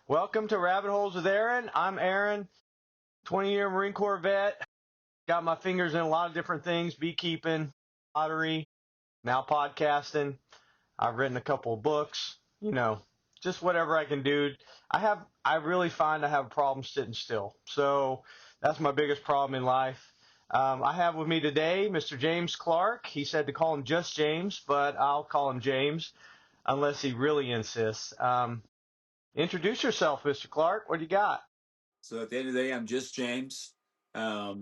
Welcome to Rabbit Holes with Aaron. I'm Aaron, 20-year Marine Corps vet. Got my fingers in a lot of different things: beekeeping, pottery, now podcasting. I've written a couple of books. Just whatever I can do. I really find I have a problem sitting still. So that's my biggest problem in life. I have with me today Mr. James Clark. He said to call him just James, but I'll call him James unless he really insists. Introduce yourself, Mr. Clark. What do you got? So at the end of the day, I'm just James. Of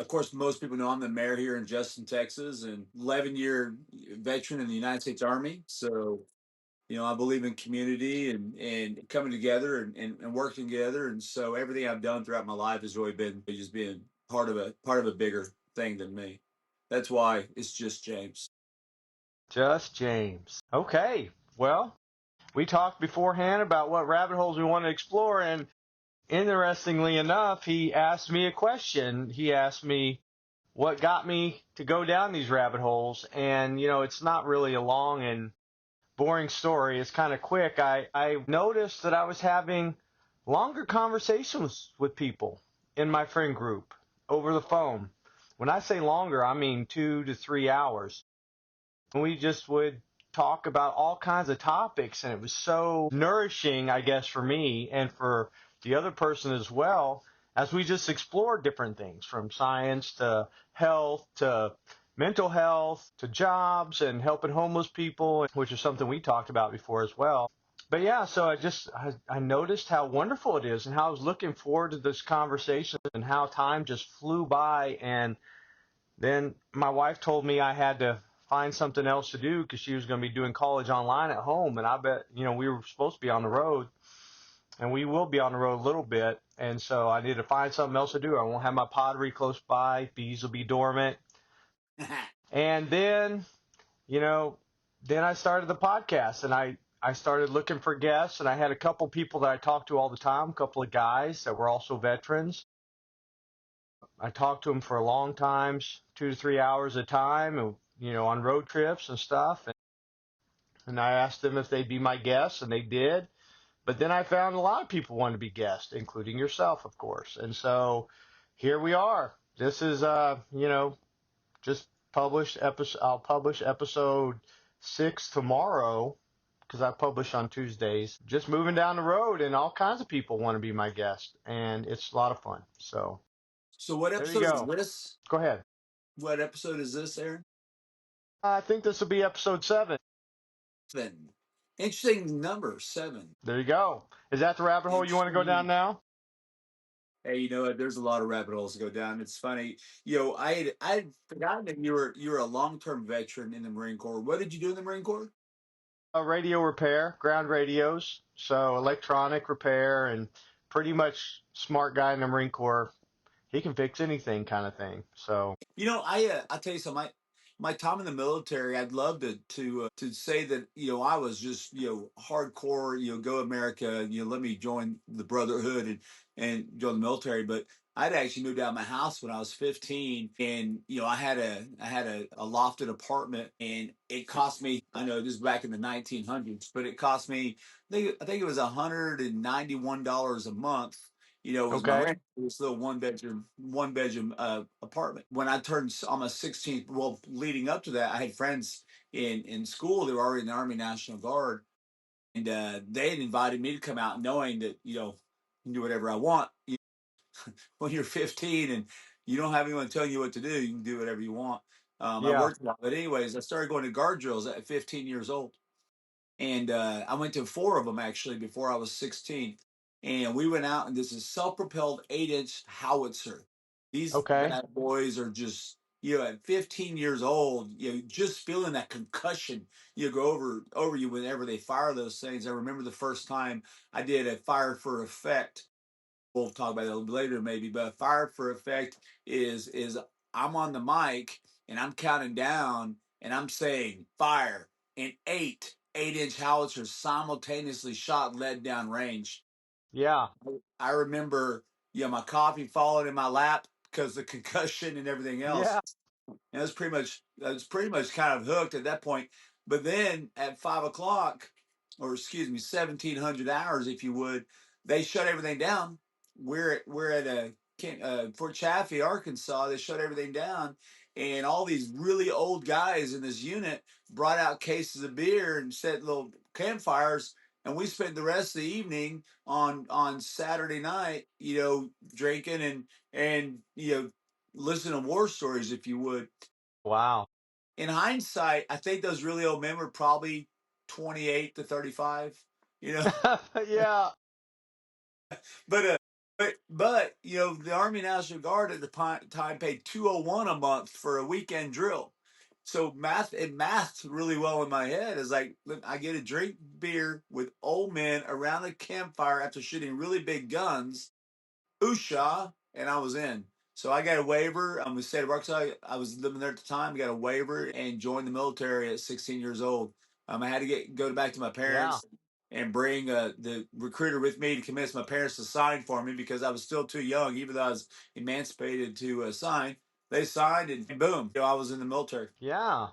course, most people know I'm the mayor here in Justin, Texas, and 11-year veteran in the United States Army. So, I believe in community and coming together and working together. And so everything I've done throughout my life has really been just being part of a bigger thing than me. That's why it's just James. Just James. Okay. Well, we talked beforehand about what rabbit holes we want to explore, and interestingly enough, he asked me a question. He asked me what got me to go down these rabbit holes, and it's not really a long and boring story. It's kind of quick. I noticed that I was having longer conversations with people in my friend group over the phone. When I say longer, I mean 2 to 3 hours. We just would talk about all kinds of topics, and it was so nourishing, I guess, for me and for the other person as well, as we just explored different things from science to health to mental health to jobs and helping homeless people, which is something we talked about before as well. But yeah, so I noticed how wonderful it is and how I was looking forward to this conversation and how time just flew by. And then my wife told me I had to find something else to do because she was going to be doing college online at home. And I bet, we were supposed to be on the road, and we will be on the road a little bit. And so I need to find something else to do. I won't have my pottery close by. Bees will be dormant. And then, you know, then I started the podcast, and I started looking for guests, and I had a couple people that I talked to all the time, a couple of guys that were also veterans. I talked to them for a long times, 2 to 3 hours at a time, and, on road trips and stuff. And I asked them if they'd be my guests, and they did. But then I found a lot of people wanted to be guests, including yourself, of course. And so here we are. This is, just published episode. I'll publish episode 6 tomorrow because I publish on Tuesdays. Just moving down the road, and all kinds of people want to be my guest, and it's a lot of fun. So So what there you episode is go. this? Go ahead. What episode is this, Aaron? I think this will be episode 7. 7. Interesting number, 7. There you go. Is that the rabbit hole you want to go down Interesting. now? Hey, you know what? There's a lot of rabbit holes to go down. It's funny. I'd forgotten that you were a long-term veteran in the Marine Corps. What did you do in the Marine Corps? Radio repair, ground radios, so electronic repair, and pretty much smart guy in the Marine Corps. He can fix anything, kind of thing. So I tell you something. My time in the military, I'd love to say that I was just hardcore go America, let me join the Brotherhood and join the military, but I'd actually moved out of my house when I was 15, and I had a lofted apartment, and it cost me, I know this is back in the 1900s, but it cost me, I think it was $191 a month. It was my okay, rent for this little one bedroom apartment. When I turned almost 16, well, leading up to that, I had friends in school. They were already in the Army National Guard, and they had invited me to come out, knowing that you can do whatever I want. When you're 15 and you don't have anyone telling you what to do, you can do whatever you want. I yeah, worked a lot, but anyways, I started going to guard drills at 15 years old, and I went to 4 of them actually before I was 16. And we went out, and this is self-propelled 8-inch howitzer. These okay, bad boys are just, at 15 years old, just feeling that concussion, go over you whenever they fire those things. I remember the first time I did a fire for effect. We'll talk about that a little later, maybe. But a fire for effect is I'm on the mic and I'm counting down and I'm saying fire, and 8-inch howitzers simultaneously shot lead down range. yeah, I remember, my coffee falling in my lap because of the concussion and everything else. yeah, And I was pretty much kind of hooked at that point. But then at 5 o'clock, or excuse me, 1,700 hours, if you would. They shut everything down. We're at Fort Chaffee, Arkansas. They shut everything down, and all these really old guys in this unit brought out cases of beer and set little campfires, and we spent the rest of the evening on Saturday night, drinking and listening to war stories, if you would. Wow. In hindsight, I think those really old men were probably 28 to 35, you know. Yeah. But the Army National Guard at the time paid 201 a month for a weekend drill. So math really well in my head. Is like, look, I get to drink beer with old men around a campfire after shooting really big guns. Usha, and I was in. So I got a waiver. I'm in the state of Arkansas. I was living there at the time. Got a waiver and joined the military at 16 years old. I had to go back to my Yeah. parents and bring the recruiter with me to convince my parents to sign for me because I was still too young, even though I was emancipated to sign. They signed, and boom, I was in the military. Yeah.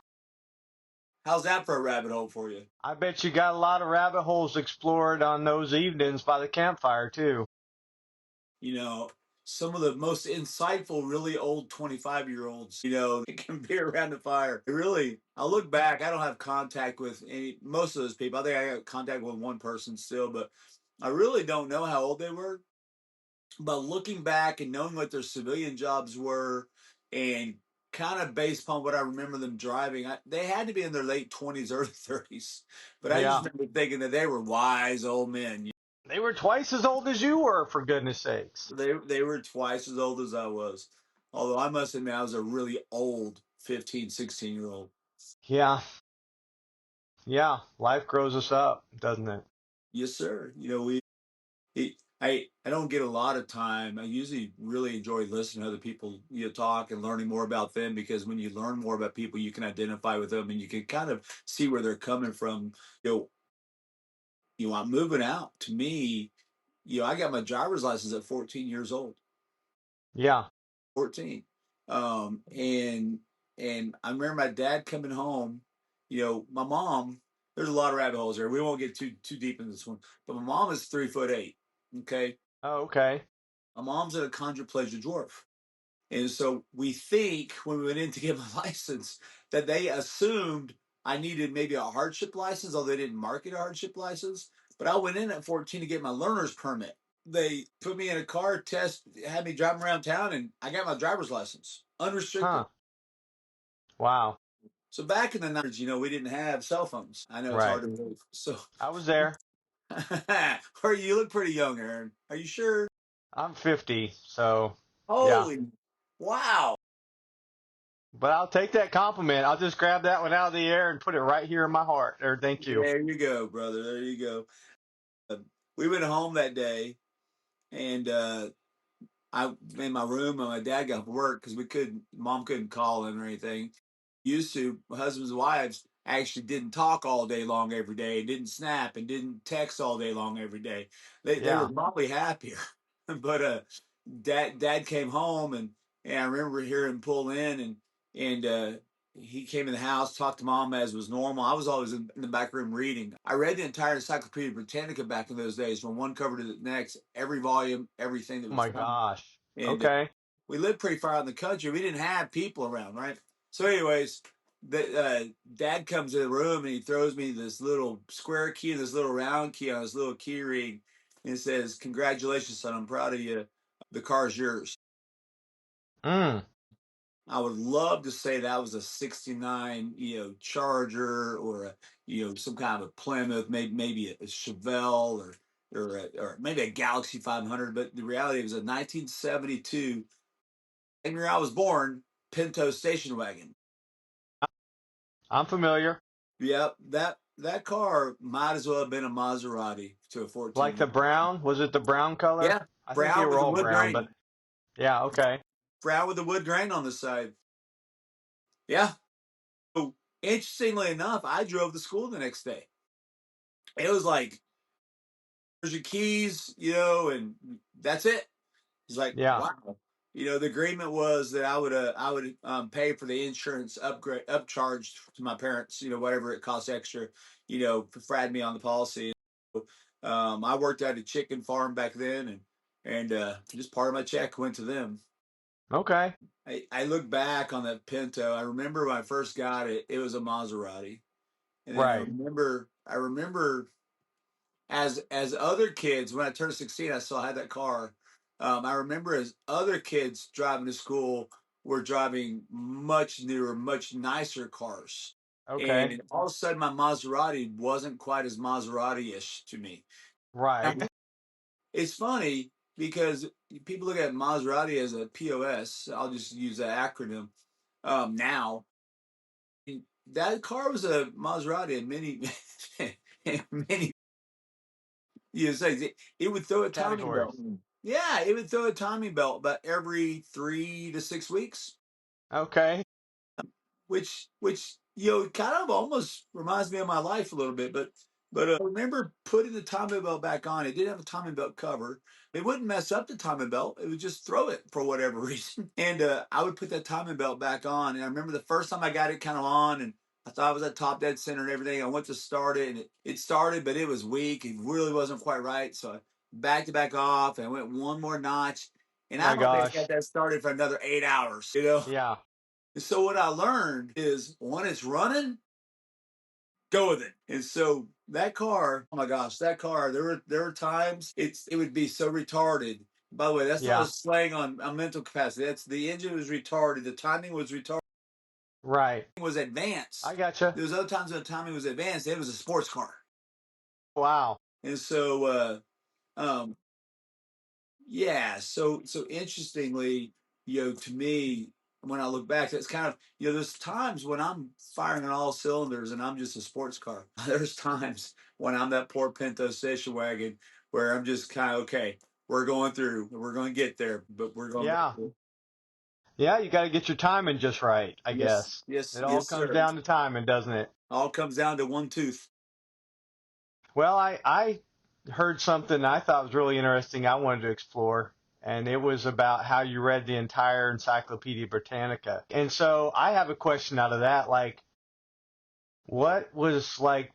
How's that for a rabbit hole for you? I bet you got a lot of rabbit holes explored on those evenings by the campfire too. Some of the most insightful, really old 25-year-olds, that can be around the fire. Really, I look back, I don't have contact with most of those people. I think I got contact with one person still, but I really don't know how old they were. But looking back and knowing what their civilian jobs were and kind of based upon what I remember them driving, they had to be in their late 20s, early 30s. But I just Yeah. remember thinking that they were wise old men. They were twice as old as you were, for goodness sakes. They were twice as old as I was. Although I must admit I was a really old 15, 16-year-old. Yeah. Yeah. Life grows us up, doesn't it? Yes, sir. I don't get a lot of time. I usually really enjoy listening to other people talk and learning more about them, because when you learn more about people, you can identify with them and you can kind of see where they're coming from. I'm moving out. To me, I got my driver's license at 14 years old. Yeah. 14. And I remember my dad coming home. My mom, there's a lot of rabbit holes here. We won't get too deep in this one. But my mom is 3'8". Okay. Oh, okay. My mom's a chondroplegia dwarf. And so we think when we went in to get my license that they assumed I needed maybe a hardship license, although they didn't market a hardship license. But I went in at 14 to get my learner's permit. They put me in a car, had me driving around town, and I got my driver's license, unrestricted. Huh. Wow. So back in the 90s, we didn't have cell phones. I know it's hard Right. to believe. So, I was there. or you look pretty young, Aaron. Are you sure? I'm 50, so yeah. Holy, wow. But I'll take that compliment. I'll just grab that one out of the air and put it right here in my heart. Or thank you. There you go, brother. There you go. We went home that day, and I in my room, and my dad got to work because mom couldn't call him or anything. Used to, husbands and wives actually didn't talk all day long every day, didn't snap, and didn't text all day long every day. They were Yeah. probably happier. But dad came home, and I remember hearing him pull in, and he came in the house, talked to mom as was normal. I was always in the back room reading. I read the entire Encyclopedia Britannica back in those days, from one cover to the next, every volume, everything that Oh was my coming. gosh. And Okay. we lived pretty far out in the country. We didn't have people around, right? So, anyways, dad comes in the room and he throws me this little square key and this little round key on his little key ring, and says, "Congratulations, son. I'm proud of you. The car's yours." Mm. I would love to say that was a '69, Charger, or some kind of a Plymouth, maybe a Chevelle, or maybe a Galaxy 500. But the reality was a 1972, and year I was born, Pinto station wagon. I'm familiar. Yep, that car might as well have been a Maserati to a Like the 14-year-old. brown? Was it the brown color? Yeah, I think they brown were with the all wood brown, grain. but yeah, okay. Brown with the wood grain on the side. Yeah. So, interestingly enough, I drove to school the next day. It was like, "There's your keys," and that's it. It's like, Yeah. wow. The agreement was that I would pay for the insurance upgrade upcharge to my parents, whatever it costs extra, for add me on the policy. I worked at a chicken farm back then, and just part of my check went to them. Okay. I look back on that Pinto. I remember when I first got it, it was a Maserati, and then I Right. remember as other kids, when I turned 16, I still had that car. I remember as other kids driving to school were driving much newer, much nicer cars. Okay. And all of a sudden, my Maserati wasn't quite as Maserati-ish to me. Right. It's funny because people look at Maserati as a POS. I'll just use that acronym now. That car was a Maserati in many, in many. It would throw a timing Categories. belt. Yeah, it would throw a timing belt about every 3 to 6 weeks, Okay. which kind of almost reminds me of my life a little bit. But I remember putting the timing belt back on. It did have a timing belt cover. It wouldn't mess up the timing belt. It would just throw it for whatever reason. And I would put that timing belt back on. And I remember the first time I got it kind of on, and I thought it was at top dead center and everything. I went to start it, and it started, but it was weak. It really wasn't quite right. So I backed it back off, and I went one more notch. And I My don't think I got gosh. that started for another 8 hours. Yeah. And so what I learned is when it's running, go with it. And so that car, oh my gosh, that car, there were times it would be so retarded. By the way, that's not a Yeah. slang on mental capacity. That's the engine was retarded, the timing was retarded, Right. it was advanced. I gotcha. There was other times when the timing was advanced, it was a sports car. Wow. And so um yeah, so interestingly, to me, when I look back, it's kind of there's times when I'm firing on all cylinders and I'm just a sports car. There's times when I'm that poor Pinto station wagon where I'm just kind of okay. We're going to get there, but we're going to. Yeah. Yeah, you got to get your timing just right, I Yes, guess. yes, It all yes, comes sir. down to timing, doesn't it? All comes down to one tooth. Well, I heard something I thought was really interesting I wanted to explore, and it was about how you read the entire Encyclopedia Britannica. And so I have a question out of that, like, what was like,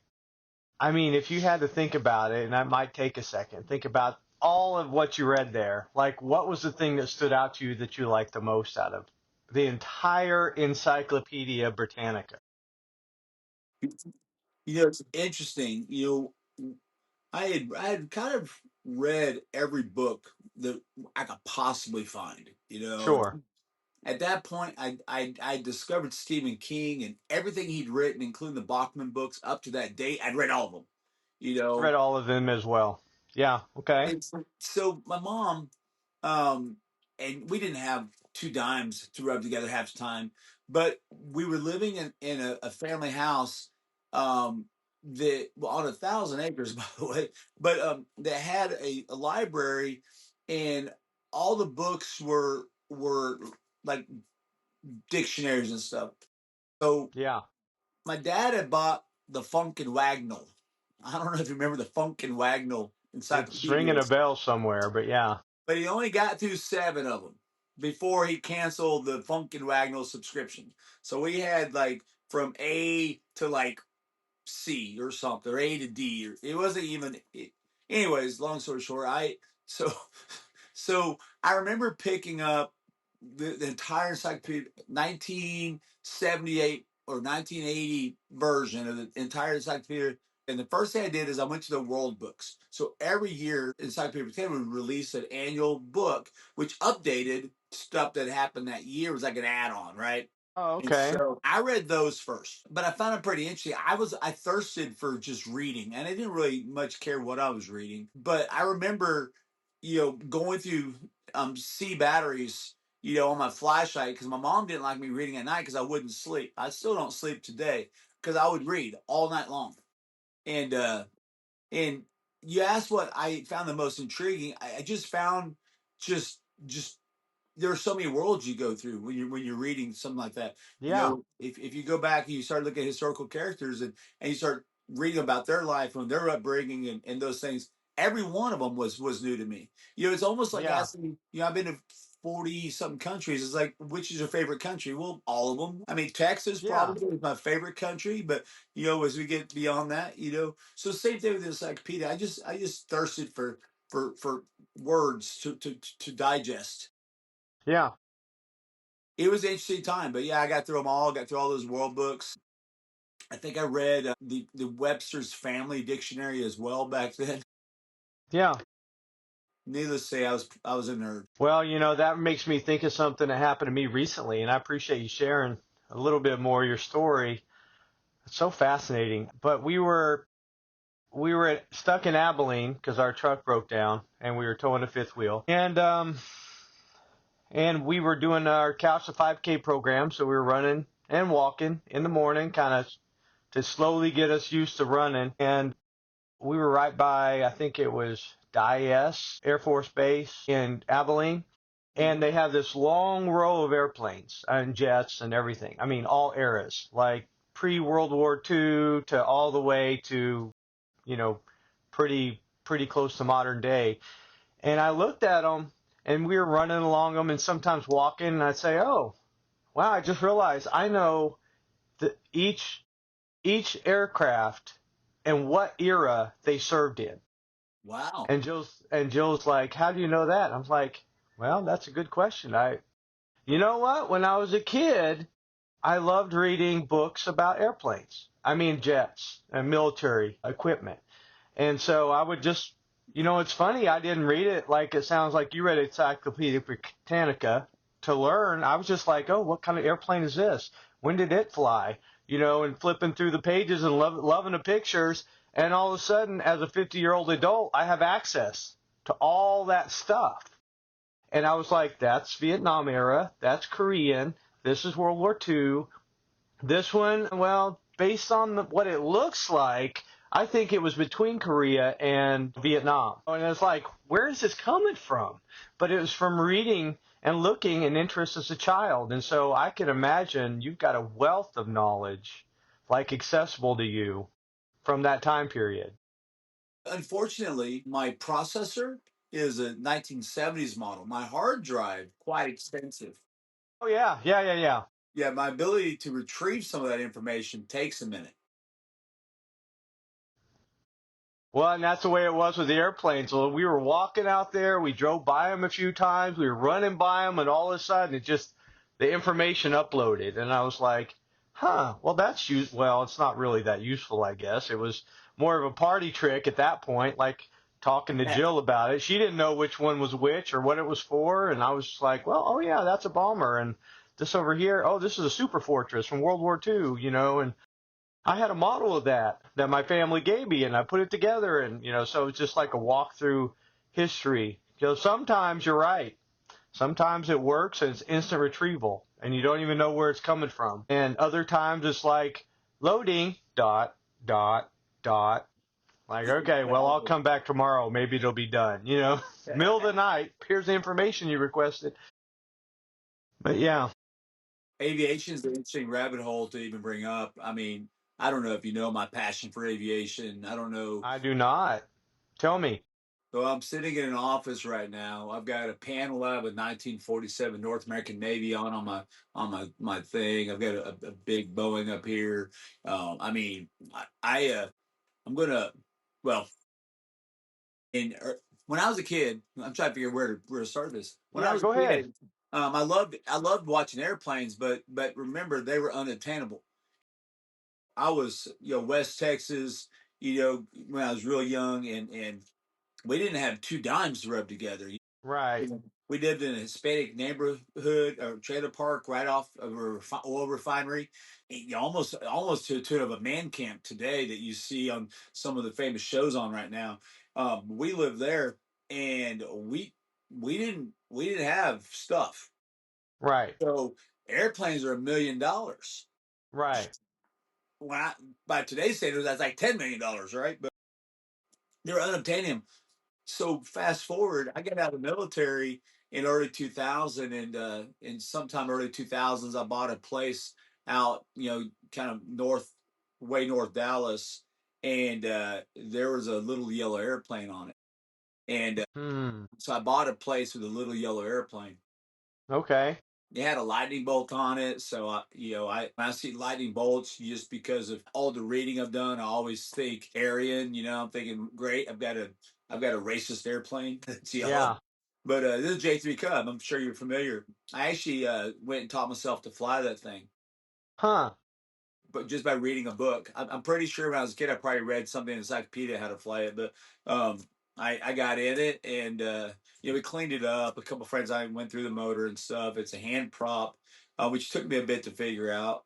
I mean, if you had to think about it, and that might take a second, think about all of what you read there. Like, what was the thing that stood out to you that you liked the most out of the entire Encyclopedia Britannica? It's interesting. I had kind of read every book that I could possibly find. Sure. At that point, I discovered Stephen King and everything he'd written, including the Bachman books up to that date. I'd read all of them. You know, Read all of them as well. Yeah, okay. and so my mom, and we didn't have two dimes to rub together half the time, but we were living in a family house um, that well, on 1,000 acres, by the way, but that had a library, and all the books were like dictionaries and stuff. So Yeah. my dad had bought the Funk and Wagnall. I don't know if you remember the Funk and Wagnall It's ringing a encyclopedias, bell somewhere, but yeah. but he only got through 7 of them before he canceled the Funk and Wagnall subscription. So we had like from A to like C or something, or A to D, or it wasn't even. Anyways, long story short, so so I remember picking up the entire encyclopedia, 1978 or 1980 version of the entire encyclopedia. And the first thing I did is I went to the world books. So every year, Encyclopedia Britannica would release an annual book, which updated stuff that happened that year. It was like an add-on, right? Oh, And okay. so I read those first, but I found it pretty interesting. I thirsted for just reading, and I didn't really much care what I was reading. But I remember, going through C batteries, on my flashlight because my mom didn't like me reading at night because I wouldn't sleep. I still don't sleep today because I would read all night long. And you asked what I found the most intriguing. I just found just there are so many worlds you go through when you're reading something like that. Yeah. If you go back and you start looking at historical characters and you start reading about their life and their upbringing and those things, every one of them was new to me. It's almost like Yeah. asking. I've been to 40 something countries. It's like, which is your favorite country? Well, all of them. I mean, Texas Yeah. probably is my favorite country, but as we get beyond that, so same thing with the encyclopedia. I just thirsted for words to digest. Yeah. It was an interesting time, but yeah, I got through them all. Got through all those world books. I think I read the Webster's Family Dictionary as well back then. Yeah. Needless to say, I was a nerd. Well, that makes me think of something that happened to me recently, and I appreciate you sharing a little bit more of your story. It's so fascinating. But we were stuck in Abilene because our truck broke down, and we were towing a fifth wheel, and we were doing our Couch to 5K program, so we were running and walking in the morning, kind of to slowly get us used to running. And we were right by, I think it was Dyess Air Force Base in Abilene. And they have this long row of airplanes and jets and everything. I mean, all eras, like pre-World War II to all the way to, you know, pretty close to modern day. And I looked at them, and we were running along them and sometimes walking, and I'd say, oh, wow, I just realized I know that each aircraft and what era they served in. Wow. And Jill's like, how do you know that? I was like, well, that's a good question. You know what? When I was a kid, I loved reading books about airplanes. I mean, jets and military equipment. And so I would just, it's funny. I didn't read it like it sounds like you read Encyclopedia Britannica to learn. I was just like, oh, what kind of airplane is this? When did it fly? And flipping through the pages and loving the pictures. And all of a sudden, as a 50-year-old adult, I have access to all that stuff. And I was like, that's Vietnam era. That's Korean. This is World War II. This one, well, based on what it looks like, I think it was between Korea and Vietnam. And it's like, where is this coming from? But it was from reading and looking and interest as a child. And so I can imagine you've got a wealth of knowledge, like accessible to you from that time period. Unfortunately, my processor is a 1970s model. My hard drive, quite expensive. Oh, yeah, yeah, yeah, yeah. Yeah, my ability to retrieve some of that information takes a minute. Well, and that's the way it was with the airplanes. So we were walking out there, we drove by them a few times, we were running by them, and all of a sudden the information uploaded. And I was like, huh, well, well, it's not really that useful, I guess. It was more of a party trick at that point, like talking to Jill about it. She didn't know which one was which or what it was for. And I was just like, well, oh, yeah, that's a bomber. And this over here, oh, this is a super fortress from World War II, and I had a model of that my family gave me, and I put it together, and so it's just like a walk through history. Sometimes you're right. Sometimes it works and it's instant retrieval, and you don't even know where it's coming from. And other times it's like loading dot dot dot. Like, okay, well, I'll come back tomorrow. Maybe it'll be done. Middle of the night. Here's the information you requested. But yeah, Aviation is an interesting rabbit hole to even bring up. I mean, I don't know if you know my passion for aviation. I don't know. I do not. Tell me. So I'm sitting in an office right now. I've got a panel out of a 1947 North American Navy on my thing. I've got a big Boeing up here. I mean, I'm gonna well, when I was a kid, I'm trying to figure where to start this. When I Yeah, was go a ahead. kid, I loved watching airplanes, but remember they were unattainable. I was West Texas, when I was real young, and we didn't have two dimes to rub together. Right, We lived in a Hispanic neighborhood or trailer park right off of a oil refinery. Almost to of a man camp today that you see on some of the famous shows on right now. We lived there, and we didn't have stuff. right, So airplanes are $1 million. right. When by today's standards, that's like $10 million, right? But they're unobtainium. So fast forward, I got out of the military in early 2000, and in sometime early 2000s, I bought a place out, kind of way north Dallas, and there was a little yellow airplane on it, and Hmm. so I bought a place with a little yellow airplane. Okay. It had a lightning bolt on it, so when I see lightning bolts, just because of all the reading I've done, I always think Aryan. I'm thinking, great, I've got a racist airplane. It's yellow. Yeah. But this is J3 Cub. I'm sure you're familiar. I actually went and taught myself to fly that thing, Huh. but just by reading a book. I'm pretty sure when I was a kid, I probably read something in encyclopedia how to fly it. But um, I got in it, and we cleaned it up. A couple of friends I went through the motor and stuff. It's a hand prop, which took me a bit to figure out.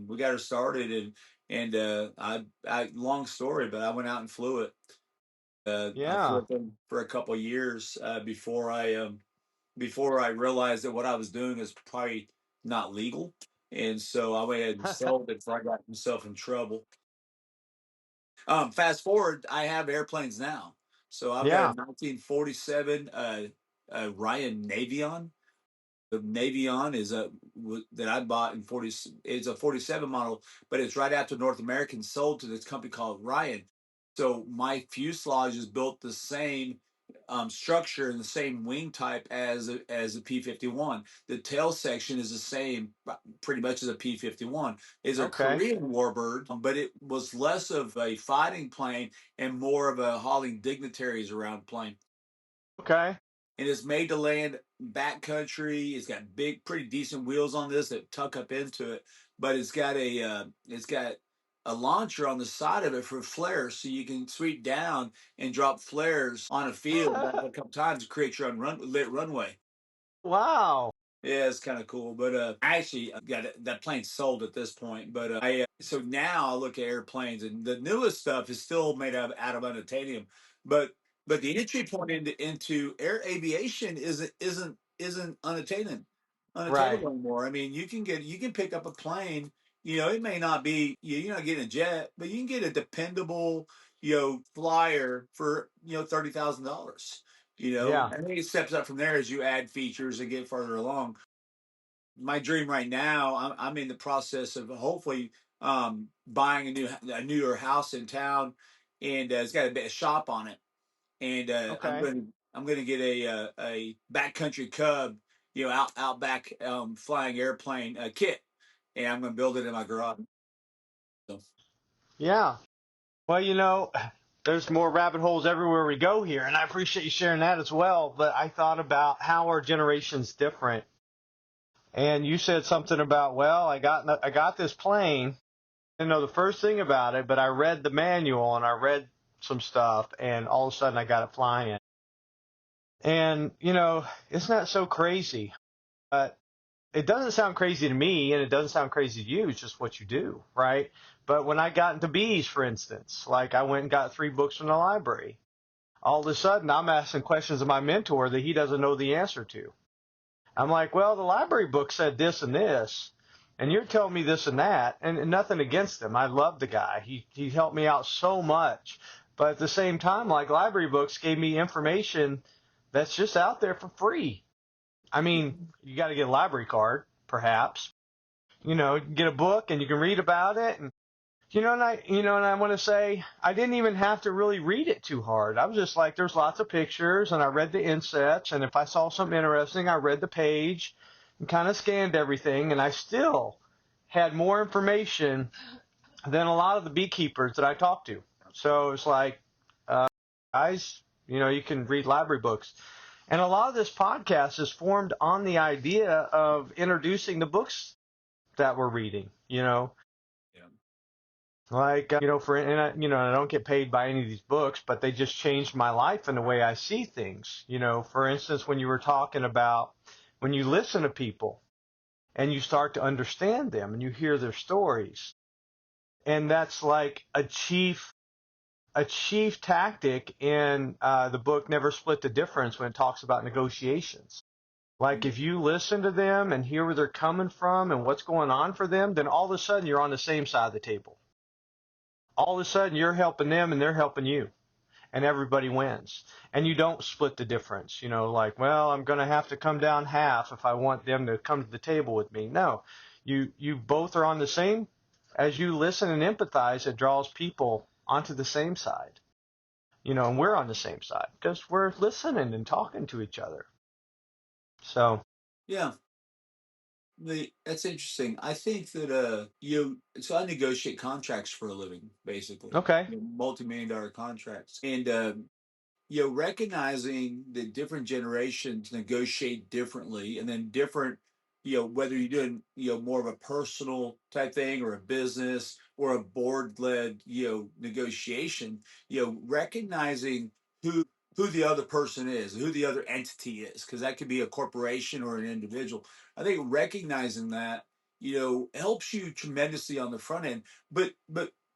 We got her started, and I long story, but I went out and flew it. I flew Yeah. it for a couple of years before I realized that what I was doing is probably not legal. And so I went ahead and sold it before I got myself in trouble. Fast forward, I have airplanes now. So I've got a Yeah. 1947 Ryan Navion. The Navion is that I bought in 40. It's a 47 model, but it's right after North American sold to this company called Ryan. So my fuselage is built the same structure and the same wing type as a P-51. The tail section is the same, pretty much as a P-51. It's a Okay. Korean warbird, but it was less of a fighting plane and more of a hauling dignitaries around plane. Okay. And it's made to land backcountry. It's got big, pretty decent wheels on this that tuck up into it, but it's got a launcher on the side of it for flares, so you can sweep down and drop flares on a field back a couple times to create your own lit runway. Wow. Yeah, it's kind of cool. But I actually got that plane sold at this point. But I so now I look at airplanes, and the newest stuff is still made out of unobtainium. But the entry point into air aviation isn't Right. unattainable anymore. I mean, you can pick up a plane. It may not be you're not getting a jet, but you can get a dependable flyer for $30,000. Yeah. I think it steps up from there as you add features and get further along. My dream right now, I'm in the process of hopefully buying a newer house in town, and it's got a bit of shop on it, and Okay. I'm going to get a backcountry Cub, out back flying airplane kit, and I'm going to build it in my garage. So, Yeah. Well, there's more rabbit holes everywhere we go here, and I appreciate you sharing that as well. But I thought about how our generation's different, and you said something about, well, I got this plane. I didn't know the first thing about it, but I read the manual and I read some stuff, and all of a sudden I got it flying. And isn't that so crazy? But it doesn't sound crazy to me, and it doesn't sound crazy to you. It's just what you do, right? But when I got into bees, for instance, like I went and got 3 books from the library, all of a sudden I'm asking questions of my mentor that he doesn't know the answer to. I'm like, well, the library book said this and this, and you're telling me this and that, and nothing against him. I love the guy. He helped me out so much. But at the same time, like library books gave me information that's just out there for free. I mean, you got to get a library card, perhaps. You can get a book and you can read about it, and and I want to say I didn't even have to really read it too hard. I was just like, there's lots of pictures, and I read the insets, and if I saw something interesting, I read the page and kind of scanned everything, and I still had more information than a lot of the beekeepers that I talked to. So it's like, uh, guys, you can read library books. And a lot of this podcast is formed on the idea of introducing the books that we're reading, yeah. like, I don't get paid by any of these books, but they just changed my life and the way I see things. For instance, when you were talking about when you listen to people and you start to understand them and you hear their stories, and that's like a chief tactic in the book Never Split the Difference when it talks about negotiations. Like if you listen to them and hear where they're coming from and what's going on for them, then all of a sudden you're on the same side of the table. All of a sudden you're helping them and they're helping you, and everybody wins. And you don't split the difference, like, well, I'm going to have to come down half if I want them to come to the table with me. No, you both are on the same. As you listen and empathize, it draws people onto the same side, and we're on the same side because we're listening and talking to each other. So Yeah. That's interesting. I think that so I negotiate contracts for a living, basically, Okay. multi-million dollar contracts, and recognizing that different generations negotiate differently, and then different, whether you're doing, more of a personal type thing or a business or a board led, negotiation, recognizing who the other person is, who the other entity is, because that could be a corporation or an individual. I think recognizing that, helps you tremendously on the front end. But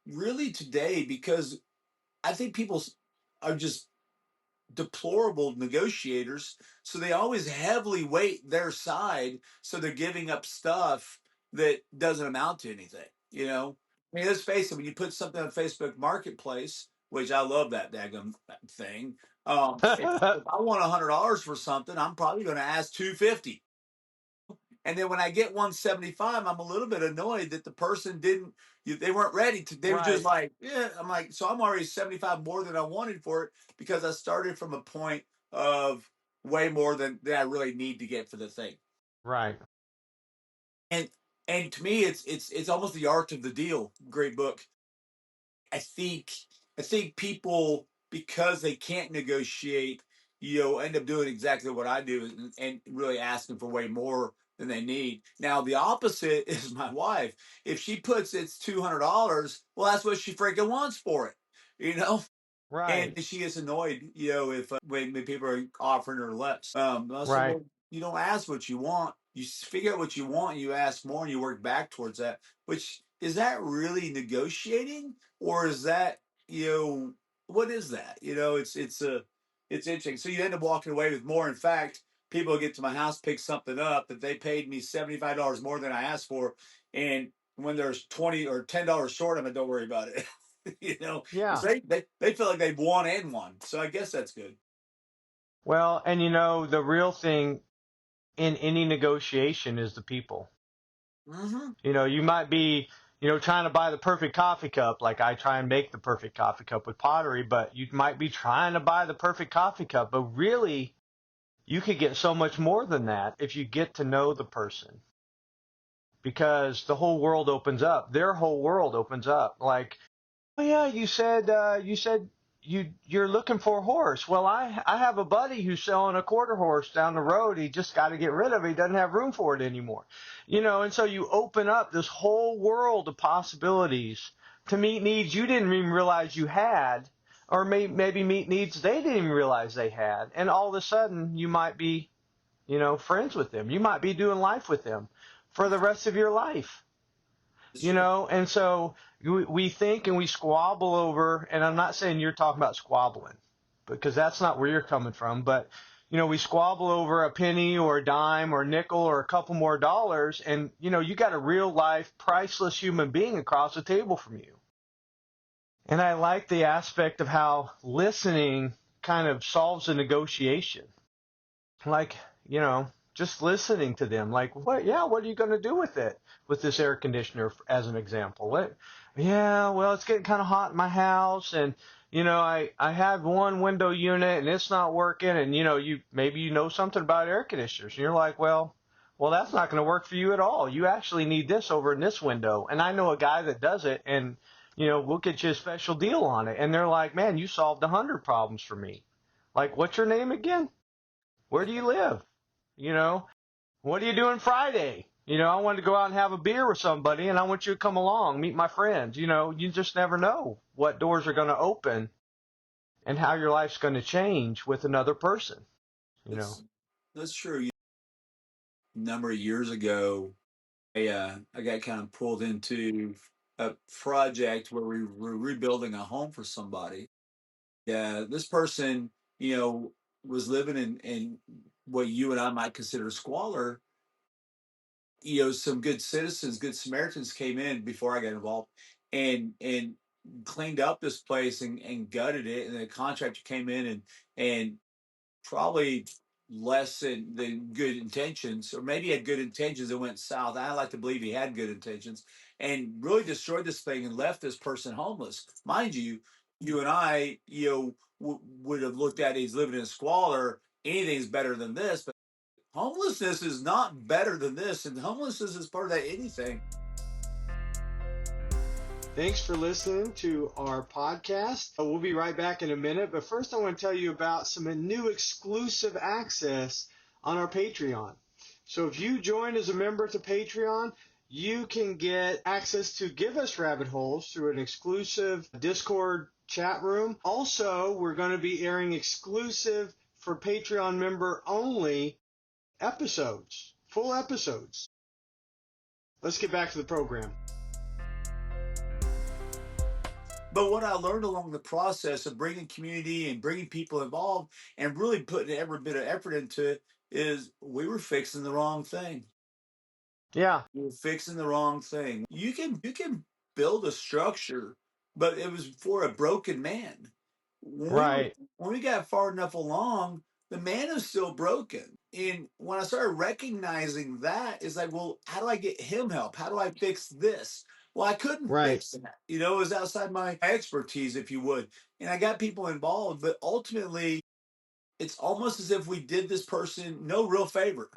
really today, because I think people are just deplorable negotiators, so they always heavily weight their side, so they're giving up stuff that doesn't amount to anything. I mean, let's face it, when you put something on Facebook Marketplace, which I love that daggum thing, if I want $100 for something, I'm probably going to ask 250. And then when I get 175, I'm a little bit annoyed that the person didn't, they weren't ready to, they were just Right. like, yeah, I'm like, so I'm already 75 more than I wanted for it, because I started from a point of way more than I really need to get for the thing. Right. And, and to me, it's almost the art of the deal. Great book. I think I think people, because they can't negotiate, end up doing exactly what I do, and really asking for way more than they need. Now the opposite is my wife. If she puts it's $200, well, that's what she freaking wants for it. You know, and Right. she gets annoyed, if when people are offering her less. I said, Right. well, you don't ask what you want. You figure out what you want, and you ask more, and you work back towards that. Which is that really negotiating, or is that, what is that? It's interesting. So you end up walking away with more. In fact, people get to my house, pick something up that they paid me $75 more than I asked for, and when there's 20 or $10 short, I'm like, don't worry about it. Because Yeah. they feel like they've won and won. So I guess that's good. Well, and the real thing in any negotiation is the people. Mm-hmm. You might be, trying to buy the perfect coffee cup, like I try and make the perfect coffee cup with pottery, but you might be trying to buy the perfect coffee cup, but really you could get so much more than that if you get to know the person, because the whole world opens up. Their whole world opens up. Like, oh yeah, you said you're looking for a horse. Well, I have a buddy who's selling a quarter horse down the road. He just got to get rid of it. He doesn't have room for it anymore. And so you open up this whole world of possibilities to meet needs you didn't even realize you had, or maybe meet needs they didn't even realize they had. And all of a sudden you might be, friends with them. You might be doing life with them for the rest of your life. It's true. And so we think and we squabble over, and I'm not saying you're talking about squabbling, because that's not where you're coming from, but we squabble over a penny or a dime or a nickel or a couple more dollars, and you got a real life priceless human being across the table from you. And I like the aspect of how listening kind of solves a negotiation. Like, just listening to them. Like, what are you going to do with it? With this air conditioner, as an example. Yeah, well, it's getting kind of hot in my house, and, I had one window unit and it's not working, and, maybe something about air conditioners, and you're like, well, that's not going to work for you at all. You actually need this over in this window. And I know a guy that does it, and, we'll get you a special deal on it. And they're like, man, you solved 100 problems for me. Like, what's your name again? Where do you live? You know, what are you doing Friday? I wanted to go out and have a beer with somebody, and I want you to come along, meet my friends. You just never know what doors are going to open and how your life's going to change with another person. You know. That's that's true. A number of years ago, I got kind of pulled into a project where we were rebuilding a home for somebody. Yeah, this person, was living in what you and I might consider squalor. Some good citizens, good Samaritans came in before I got involved, and cleaned up this place, and gutted it. And the contractor came in, and probably less than good intentions, or maybe he had good intentions that went south. I like to believe he had good intentions, and really destroyed this thing and left this person homeless. Mind you, you and I, would have looked at it, he's living in squalor. Anything's better than this, homelessness is not better than this, and homelessness is part of that anything. Thanks for listening to our podcast. We'll be right back in a minute, but first I want to tell you about some new exclusive access on our Patreon. So if you join as a member to Patreon, you can get access to Give Us Rabbit Holes through an exclusive Discord chat room. Also, we're going to be airing exclusive for Patreon member only episodes, full episodes. Let's get back to the program. But what I learned along the process of bringing community and bringing people involved and really putting every bit of effort into it is we were fixing the wrong thing. Yeah. We were fixing the wrong thing. You can build a structure, but it was for a broken man. Right. When we got far enough along, the man is still broken. And when I started recognizing that, it's like, well, how do I get him help? How do I fix this? Well, I couldn't Right. fix that. It was outside my expertise, if you would. And I got people involved, but ultimately, it's almost as if we did this person no real favor.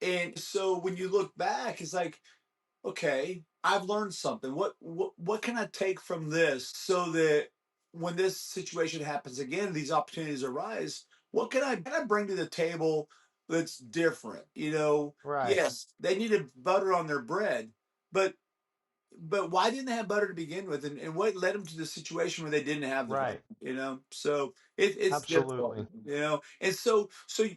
And so when you look back, it's like, okay, I've learned something. What can I take from this so that when this situation happens again, these opportunities arise, what can I bring to the table that's different? Right. Yes, they needed butter on their bread, but why didn't they have butter to begin with, and what led them to the situation where they didn't have the butter? Right. So it's difficult. Absolutely. And so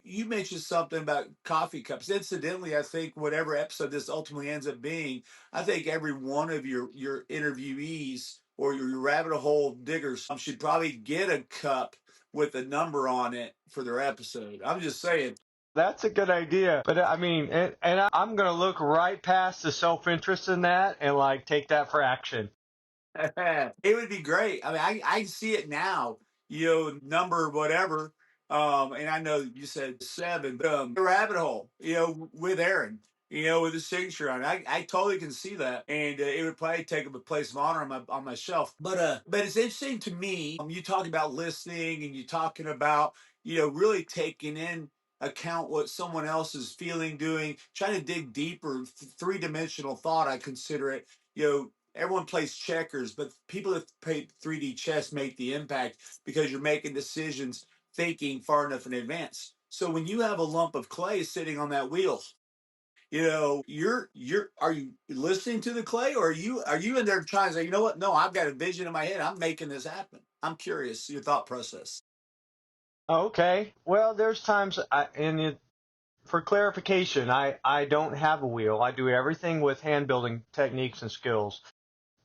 you mentioned something about coffee cups. Incidentally, I think whatever episode this ultimately ends up being, I think every one of your interviewees or your rabbit hole diggers should probably get a cup with a number on it for their episode. I'm just saying. That's a good idea. But I mean, and I'm going to look right past the self-interest in that and like take that for action. It would be great. I mean, I see it now, number whatever. And I know you said 7, but the rabbit hole, with Aaron, with his signature on it. I totally can see that. And it would probably take up a place of honor on my shelf. But it's interesting to me, you talking about listening and you talking about, really taking in account what someone else is feeling, doing, trying to dig deeper, three-dimensional thought, I consider it. Everyone plays checkers, but people that play 3D chess make the impact because you're making decisions thinking far enough in advance. So when you have a lump of clay sitting on that wheel, you're are you listening to the clay, or are you in there trying to say, you know what? No, I've got a vision in my head. I'm making this happen. I'm curious your thought process. Okay. Well, there's times, for clarification, I don't have a wheel. I do everything with hand building techniques and skills.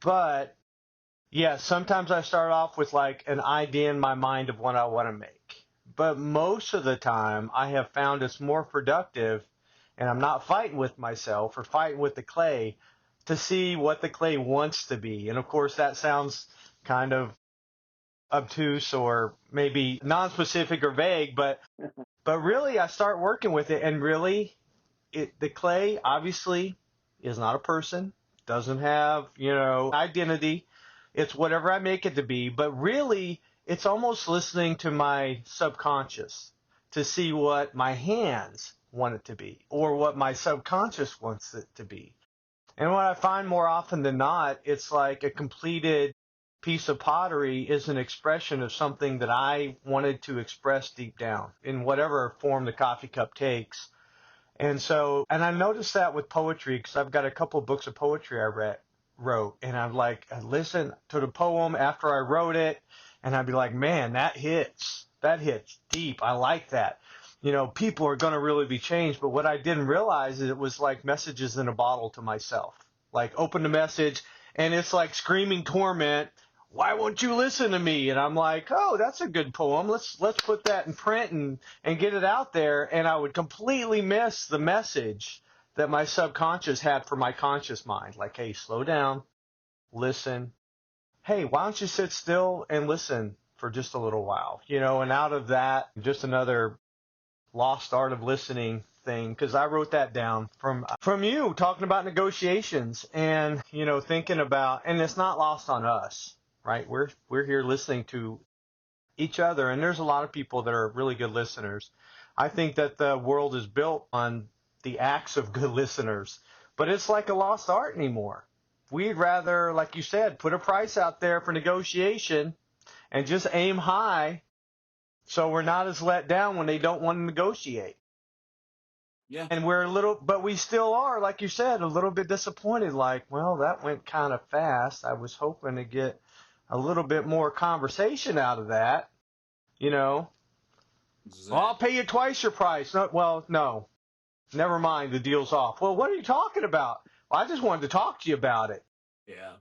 But yeah, sometimes I start off with like an idea in my mind of what I want to make. But most of the time, I have found it's more productive, and I'm not fighting with myself or fighting with the clay to see what the clay wants to be. And of course, that sounds kind of obtuse or maybe non-specific or vague, but really I start working with it, and really the clay obviously is not a person, doesn't have, identity. It's whatever I make it to be, but really it's almost listening to my subconscious to see what my hands want it to be or what my subconscious wants it to be. And what I find more often than not, it's like a completed piece of pottery is an expression of something that I wanted to express deep down in whatever form the coffee cup takes. And I noticed that with poetry because I've got a couple of books of poetry wrote, and I listen to the poem after I wrote it, and I'd be like, man, that hits deep. I like that. People are going to really be changed. But what I didn't realize is it was like messages in a bottle to myself. Like open the message, and it's like screaming torment. Why won't you listen to me? And I'm like, oh, that's a good poem. Let's put that in print and get it out there. And I would completely miss the message that my subconscious had for my conscious mind. Like, hey, slow down, listen. Hey, why don't you sit still and listen for just a little while? And out of that, just another lost art of listening thing, because I wrote that down from you talking about negotiations and thinking about, and it's not lost on us, right? We're here listening to each other, and there's a lot of people that are really good listeners. I think that the world is built on the acts of good listeners, but it's like a lost art anymore. We'd rather, like you said, put a price out there for negotiation and just aim high so we're not as let down when they don't want to negotiate. Yeah. And we're a little, but we still are, like you said, a little bit disappointed. Like, well, that went kind of fast. I was hoping to get a little bit more conversation out of that. You know, well, I'll Exactly. pay you twice your price. No, well, no, never mind. The deal's off. Well, what are you talking about? Well, I just wanted to talk to you about it. Yeah.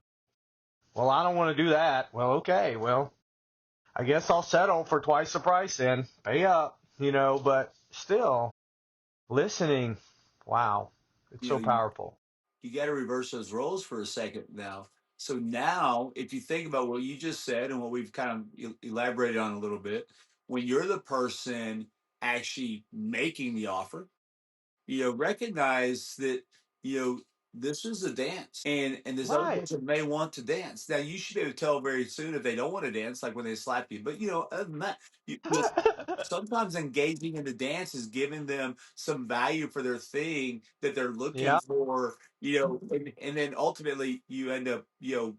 Well, I don't want to do that. Well, okay. Well, I guess I'll settle for twice the price then. Pay up, but still, listening, wow, it's You so know, powerful. you got to reverse those roles for a second now. So now, if you think about what you just said and what we've kind of elaborated on a little bit, when you're the person actually making the offer, recognize that, you know, this is a dance, and this other Right. person may want to dance. Now, you should be able to tell very soon if they don't want to dance, like when they slap you. But other than that, sometimes engaging in the dance is giving them some value for their thing that they're looking Yeah. for. And then ultimately you end up,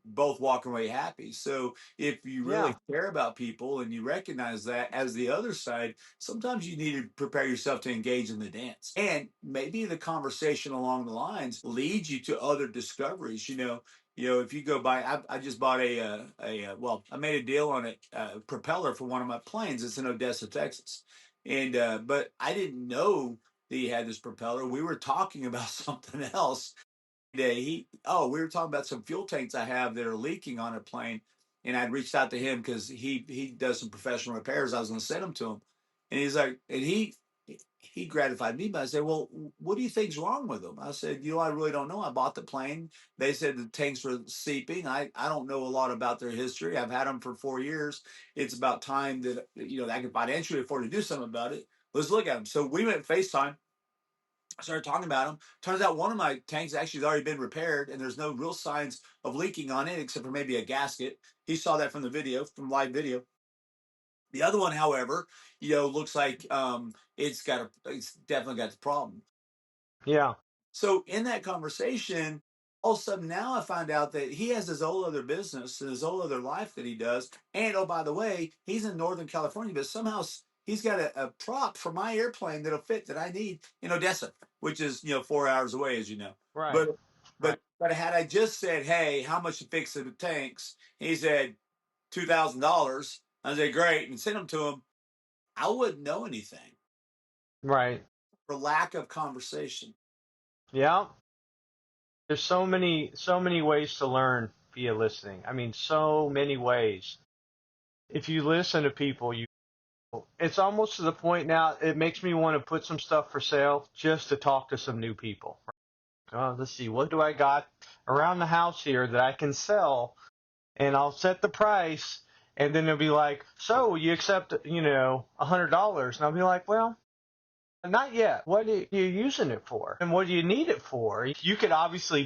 both walking away happy. So if you really Yeah. care about people and you recognize that as the other side, sometimes you need to prepare yourself to engage in the dance. And maybe the conversation along the lines leads you to other discoveries. If you go by, I just bought well, I made a deal on a propeller for one of my planes. It's in Odessa, Texas. And, but I didn't know that he had this propeller. We were talking about something else. We were talking about some fuel tanks I have that are leaking on a plane, and I'd reached out to him because he does some professional repairs. I was going to send them to him, and he's like, and he gratified me by saying, "Well, what do you think's wrong with them?" I said, "I really don't know. I bought the plane. They said the tanks were seeping. I don't know a lot about their history. I've had them for 4 years. It's about time that that I can financially afford to do something about it. Let's look at them." So we went FaceTime. I started talking about them. Turns out one of my tanks actually has already been repaired, and there's no real signs of leaking on it except for maybe a gasket. He saw that from the video, from live video. The other one, however, looks like it's definitely got the problem. Yeah. So in that conversation, all of a sudden now I find out that he has his whole other business and his whole other life that he does. And oh, by the way, he's in Northern California, but somehow he's got a prop for my airplane that'll fit that I need in Odessa, which is 4 hours away, as you know. Right. But Right. but had I just said, "Hey, how much to fix the tanks?" He said $2,000. I said, "Great," and sent them to him. I wouldn't know anything Right. for lack of conversation. Yeah. There's so many ways to learn via listening. I mean, so many ways. If you listen to people, it's almost to the point now it makes me want to put some stuff for sale just to talk to some new people. Let's see, what do I got around the house here that I can sell? And I'll set the price, and then they'll be like, "So you accept, $100?" And I'll be like, "Well, not yet. What are you using it for? And what do you need it for?" You could obviously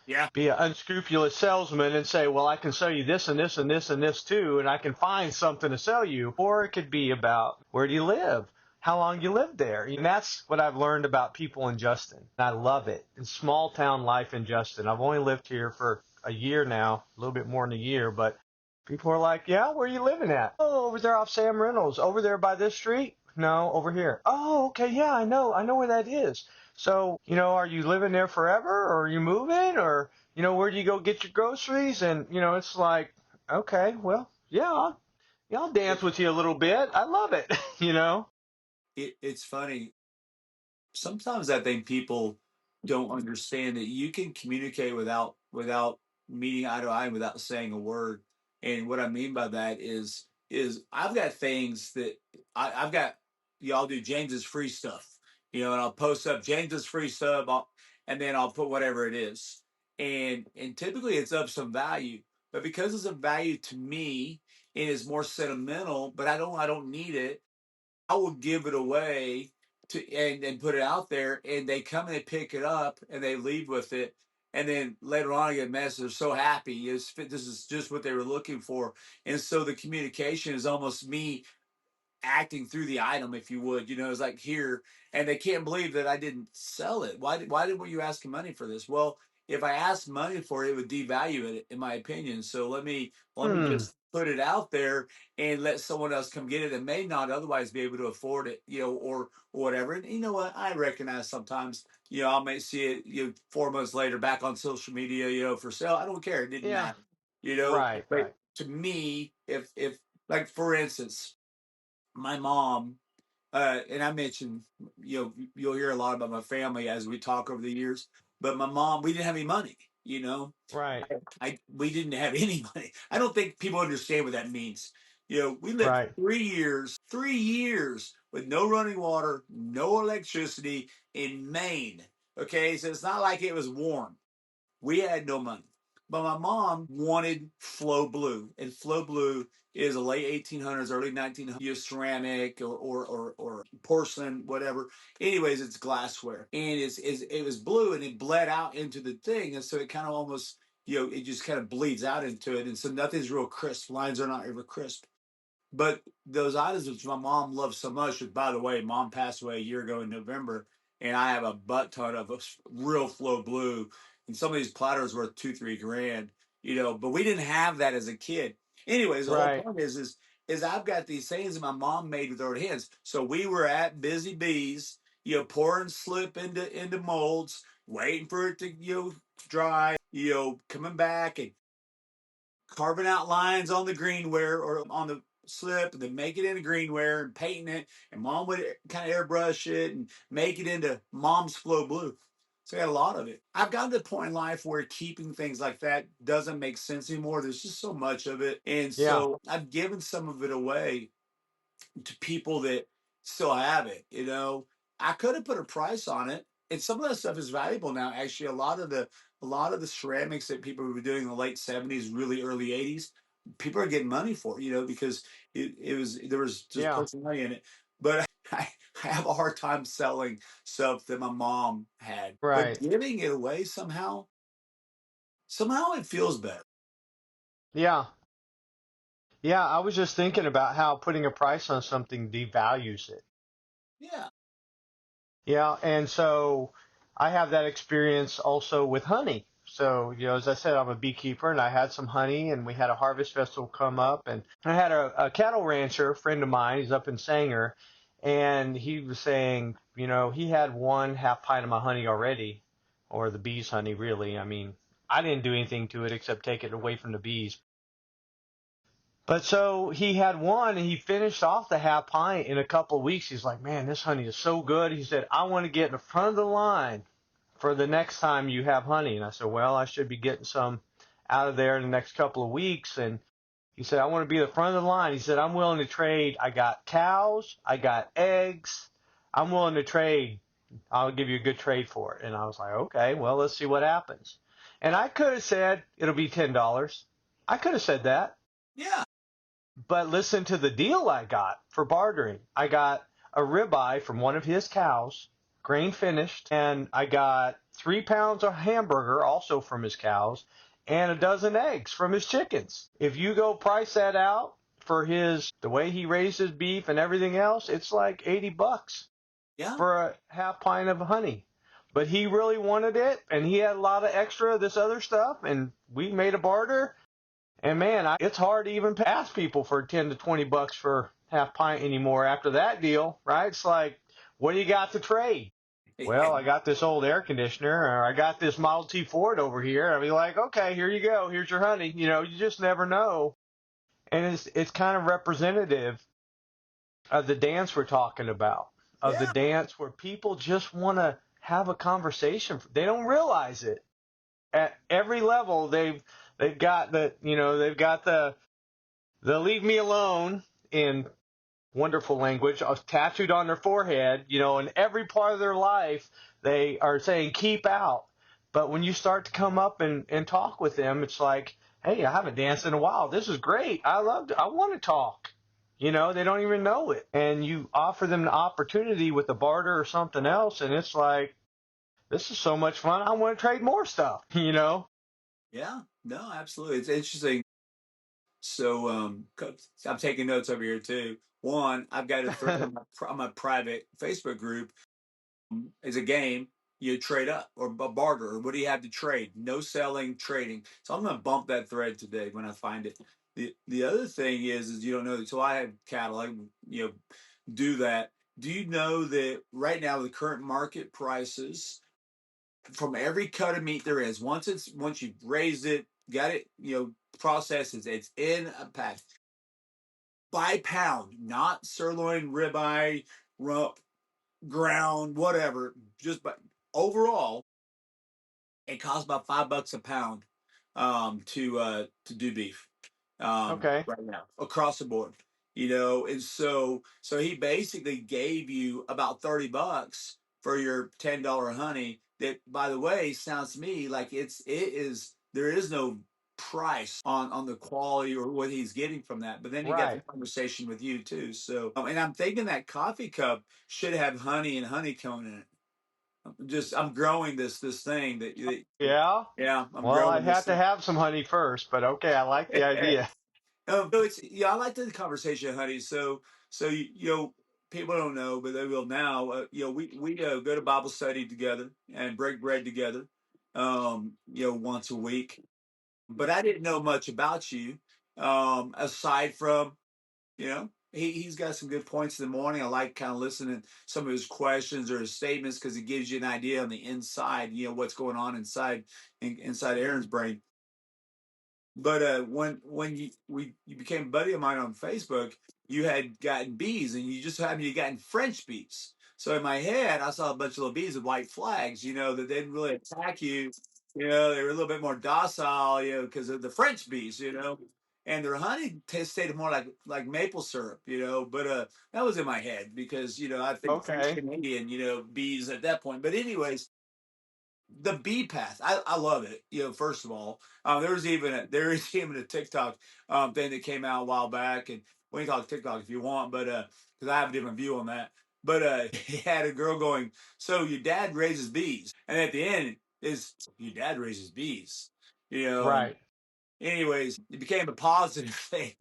Yeah. be an unscrupulous salesman and say, "Well, I can sell you this and this and this and this too, and I can find something to sell you." Or it could be about, where do you live? How long you live there? And that's what I've learned about people in Justin. I love it. In small town life in Justin. I've only lived here for a year now, a little bit more than a year, but people are like, "Yeah, where are you living at?" "Oh, over there off Sam Reynolds. Over there by this street?" "No, over here." "Oh, okay, yeah, I know where that is." So, are you living there forever, or are you moving, or where do you go get your groceries? And, it's like, okay, well, yeah, I'll dance with you a little bit. I love it, you know? It's funny. Sometimes I think people don't understand that you can communicate without meeting eye to eye and without saying a word. And what I mean by that is I've got things that I've got. I'll do James's free stuff, and I'll post up James's free stuff, and then I'll put whatever it is, and typically it's of some value. But because it's of value to me, it is more sentimental. But I don't need it. I will give it away and put it out there, and they come and they pick it up and they leave with it. And then later on, I get a message. They're so happy. This is just what they were looking for. And so the communication is almost me acting through the item, if you would. It's like here, and they can't believe that I didn't sell it. Why were you asking money for this? Well, if I asked money for it, it would devalue it, in my opinion. So let me just put it out there and let someone else come get it that may not otherwise be able to afford it, or whatever. And you know what? I recognize sometimes, I may see it, 4 months later back on social media, for sale. I don't care. It didn't Yeah. matter, Right. But Right. to me, if like for instance, my mom, and I mentioned, you'll hear a lot about my family as we talk over the years. But my mom, we didn't have any money. Right. We didn't have any money. I don't think people understand what that means. We lived Right. 3 years with no running water, no electricity in Maine. Okay, so it's not like it was warm. We had no money. But my mom wanted Flow Blue, and Flow Blue is a late 1800s, early 1900s ceramic or porcelain, whatever. Anyways, it's glassware, and it was blue, and it bled out into the thing, and so it kind of almost, it just kind of bleeds out into it, and so nothing's real crisp. Lines are not ever crisp. But those items which my mom loves so much, which by the way, mom passed away a year ago in November, and I have a butt ton of real Flow Blue, and some of these platters worth 2-3 grand, But we didn't have that as a kid. Anyways, the whole Right. point is I've got these things that my mom made with her hands. So we were at Busy Bees, pouring slip into molds, waiting for it to dry, coming back and carving out lines on the greenware or on the slip, and then make it into greenware and painting it. And mom would kind of airbrush it and make it into mom's Flow Blue. So I got a lot of it. I've gotten to the point in life where keeping things like that doesn't make sense anymore. There's just so much of it. And Yeah. so I've given some of it away to people that still have it. I could have put a price on it, and some of that stuff is valuable now. Actually, a lot of the ceramics that people were doing in the late '70s, really early '80s, people are getting money for. Because it was there was just Yeah. personal money in it. But I have a hard time selling stuff that my mom had, but Right. giving it away somehow it feels better. Yeah. Yeah. I was just thinking about how putting a price on something devalues it. Yeah. Yeah. And so I have that experience also with honey. So, as I said, I'm a beekeeper and I had some honey and we had a harvest festival come up and I had a cattle rancher, a friend of mine, he's up in Sanger, and he was saying, he had 1/2 pint of my honey already, or the bees' honey, really. I mean, I didn't do anything to it except take it away from the bees. But so he had one and he finished off the 1/2 pint in a couple of weeks. He's like, man, this honey is so good. He said, I want to get in the front of the line for the next time you have honey. And I said, well, I should be getting some out of there in the next couple of weeks. And he said, I want to be the front of the line. He said, I'm willing to trade. I got cows. I got eggs. I'm willing to trade. I'll give you a good trade for it. And I was like, okay, well, let's see what happens. And I could have said, it'll be $10. I could have said that. Yeah. But listen to the deal I got for bartering. I got a ribeye from one of his cows, grain finished, and I got 3 pounds of hamburger also from his cows, and a dozen eggs from his chickens. If you go price that out for the way he raised his beef and everything else, it's like $80 Yeah. for a 1/2 pint of honey. But he really wanted it, and he had a lot of extra of this other stuff, and we made a barter. And man, it's hard to even ask people for 10 to $20 for 1/2 pint anymore after that deal, right? It's like, what do you got to trade? Well, I got this old air conditioner, or I got this Model T Ford over here. I'll be like, okay, here you go. Here's your honey. You just never know. And it's kind of representative of the dance we're talking about, of the Yeah. dance where people just want to have a conversation. They don't realize it. At every level, they've got the leave me alone in wonderful language tattooed on their forehead, in every part of their life, they are saying keep out. But when you start to come up and talk with them, it's like, hey, I haven't danced in a while. This is great. I want to talk. They don't even know it. And you offer them the opportunity with a barter or something else, and it's like, this is so much fun. I want to trade more stuff. Yeah. No, absolutely. It's interesting. So I'm taking notes over here too. One, I've got a thread on my private Facebook group. Is a game you trade up or barter or what do you have to trade? No selling, trading. So I'm going to bump that thread today when I find it. The other thing is you don't know. So I have cattle. I do that. Do you know that right now the current market prices from every cut of meat there is, once you've raised it, got it, processed, it's in a pack by pound, not sirloin, ribeye, rump, ground, whatever. Just but overall, it costs about $5 a pound to do beef Okay. right now across the board. And so he basically gave you about $30 for your $10 honey. That, by the way, sounds to me like it is there is no price on the quality or what he's getting from that. But then he got the Right. conversation with you too. So and I'm thinking that coffee cup should have honey and honeycomb in it. I'm growing this thing Yeah. yeah, I'm Well, I'd growing this have to thing. have some honey first, but okay, I like the idea. It's yeah, I like the conversation, honey. So people don't know, but they will now. We go to Bible study together and break bread together, once a week. But I didn't know much about you, aside from he's got some good points in the morning. I like kind of listening to some of his questions or his statements because it gives you an idea on the inside, what's going on inside Aaron's brain. But when you became a buddy of mine on Facebook, you had gotten bees, and you just happened to gotten French bees. So in my head, I saw a bunch of little bees with white flags, that didn't really attack you. They were a little bit more docile, because of the French bees, and their honey tasted more like maple syrup, But that was in my head because I think French Okay. Canadian, bees at that point. But anyways, the bee path, I love it. First of all, there is even a TikTok thing that came out a while back, and we can talk TikTok if you want, but because I have a different view on that. But he had a girl going, "So your dad raises bees," and at the end is your dad raises bees, and Right. anyways, it became a positive thing.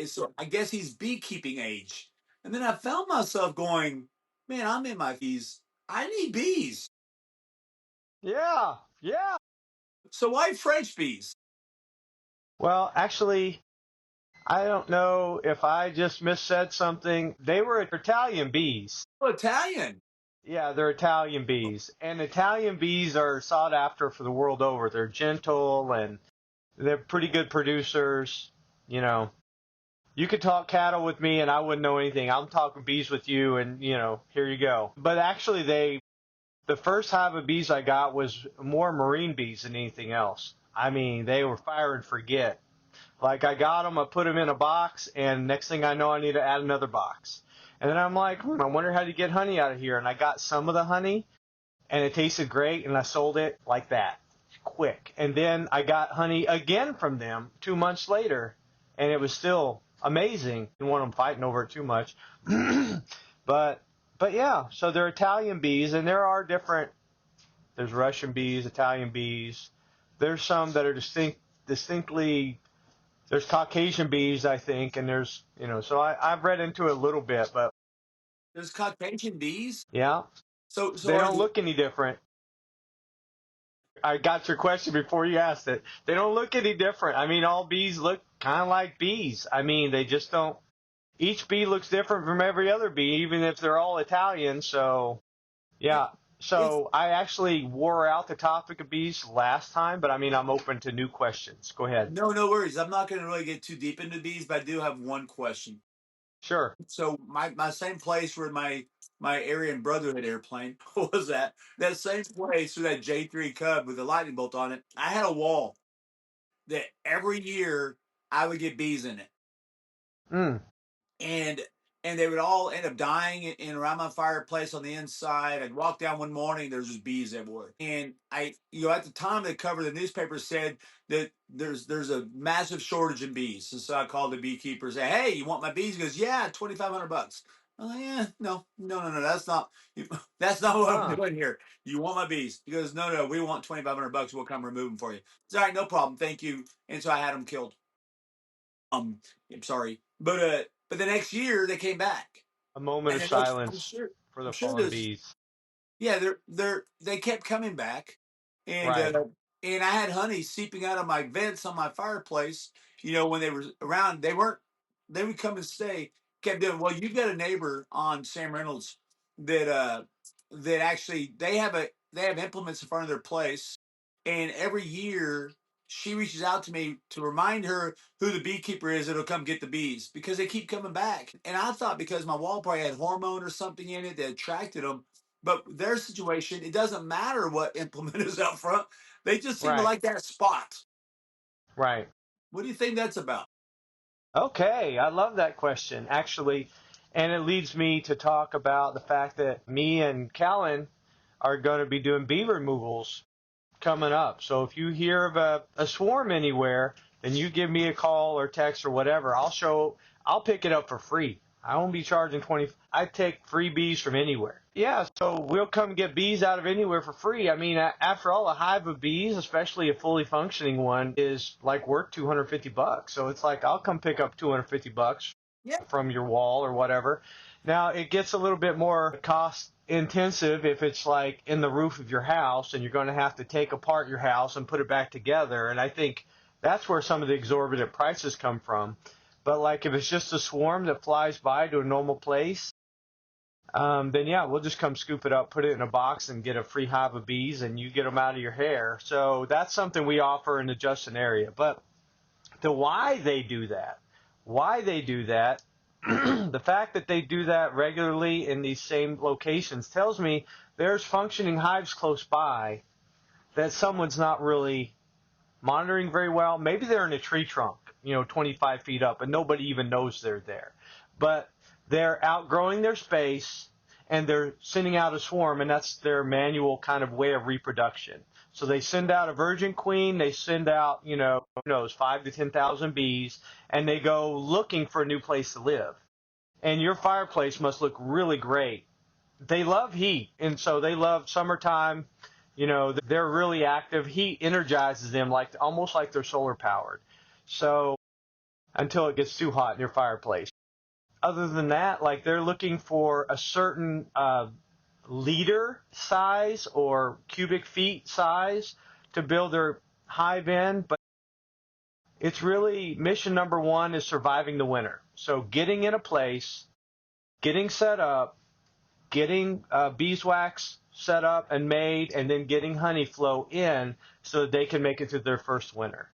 So I guess he's beekeeping age, and then I found myself going, "Man, I'm in my bees. I need bees." Yeah. Yeah. So why French bees? Well, actually, I don't know if I just missaid something. They were Italian bees. Oh, Italian. Yeah, they're Italian bees. And Italian bees are sought after for the world over. They're gentle and they're pretty good producers. You know, you could talk cattle with me and I wouldn't know anything. I'm talking bees with you and, here you go. But actually, the first hive of bees I got was more marine bees than anything else. I mean, they were fire and forget. Like I got them, I put them in a box, and next thing I know, I need to add another box. And then I'm like, I wonder how to get honey out of here. And I got some of the honey, and it tasted great, and I sold it like that, quick. And then I got honey again from them 2 months later, and it was still amazing. Didn't want them fighting over it too much, but yeah. So they're Italian bees, and there are different. There's Russian bees, Italian bees. There's some that are distinctly there's Caucasian bees, I think, and so I've read into it a little bit, but There's Caucasian bees. yeah, So they are don't the look any different. I got your question before you asked it. They don't look any different. I mean, all bees look kind of like bees. I mean, they just don't. Each bee looks different from every other bee, even if they're all Italian. So, yeah, yeah. it's So I actually wore out the topic of bees last time, but I mean, I'm open to new questions. Go ahead. no worries. I'm not going to really get too deep into bees, but I do have one question. Sure. So my same place where my Aryan Brotherhood airplane was at, that same place where that J3 Cub with the lightning bolt on it, I had a wall that every year I would get bees in it. Mm. and and they would all end up dying in around my fireplace on the inside. I'd walk down one morning, there's just bees everywhere. And at the time, the cover of the newspaper said that there's a massive shortage in bees. And so I called the beekeeper and said, "Hey, you want my bees?" He goes, "Yeah, $2,500." I'm like, "Yeah, no, that's not what I'm Huh. doing here. You want my bees?" He goes, "No, we want $2,500. We'll come remove them for you." It's all right, no problem, thank you. And so I had them killed. I'm sorry, but the next year they came back, A moment and of the next silence for I'm the sure fallen there's bees. yeah, they kept coming back, and Right, and I had honey seeping out of my vents on my fireplace. When they were around, they would come and stay. Kept doing well. You've got a neighbor on Sam Reynolds that that actually they have implements in front of their place, and every year she reaches out to me to remind her who the beekeeper is that'll come get the bees because they keep coming back. And I thought because my wall probably had hormone or something in it that attracted them, but their situation, it doesn't matter what implement is out front. They just seem to right, like that spot. right. What do you think that's about? Okay, I love that question, actually. And it leads me to talk about the fact that me and Callan are going to be doing bee removals coming up. So if you hear of a swarm anywhere, then you give me a call or text or whatever. I'll pick it up for free. I won't be charging 20. I take free bees from anywhere. Yeah, so we'll come get bees out of anywhere for free. I mean, after all, a hive of bees, especially a fully functioning one, is like worth $250. So it's like I'll come pick up $250 Yeah. from your wall or whatever. Now, it gets a little bit more cost intensive if it's like in the roof of your house and you're going to have to take apart your house and put it back together. And I think that's where some of the exorbitant prices come from. But like if it's just a swarm that flies by to a normal place, then yeah, we'll just come scoop it up, put it in a box, and get a free hive of bees, and you get them out of your hair. So that's something we offer in the Justin area. But the why they do that, the fact that they do that regularly in these same locations tells me there's functioning hives close by that someone's not really monitoring very well. Maybe they're in a tree trunk, 25 feet up, and nobody even knows they're there. But they're outgrowing their space and they're sending out a swarm, and that's their manual kind of way of reproduction. So they send out a virgin queen, they send out, who knows, 5 to 10,000 bees, and they go looking for a new place to live. And your fireplace must look really great. They love heat, and so they love summertime. They're really active. Heat energizes them like almost like they're solar powered. So until it gets too hot in your fireplace. Other than that, like they're looking for a certain liter size or cubic feet size to build their hive in, but it's really mission number one is surviving the winter. So getting in a place, getting set up, getting beeswax set up and made, and then getting honey flow in so that they can make it through their first winter.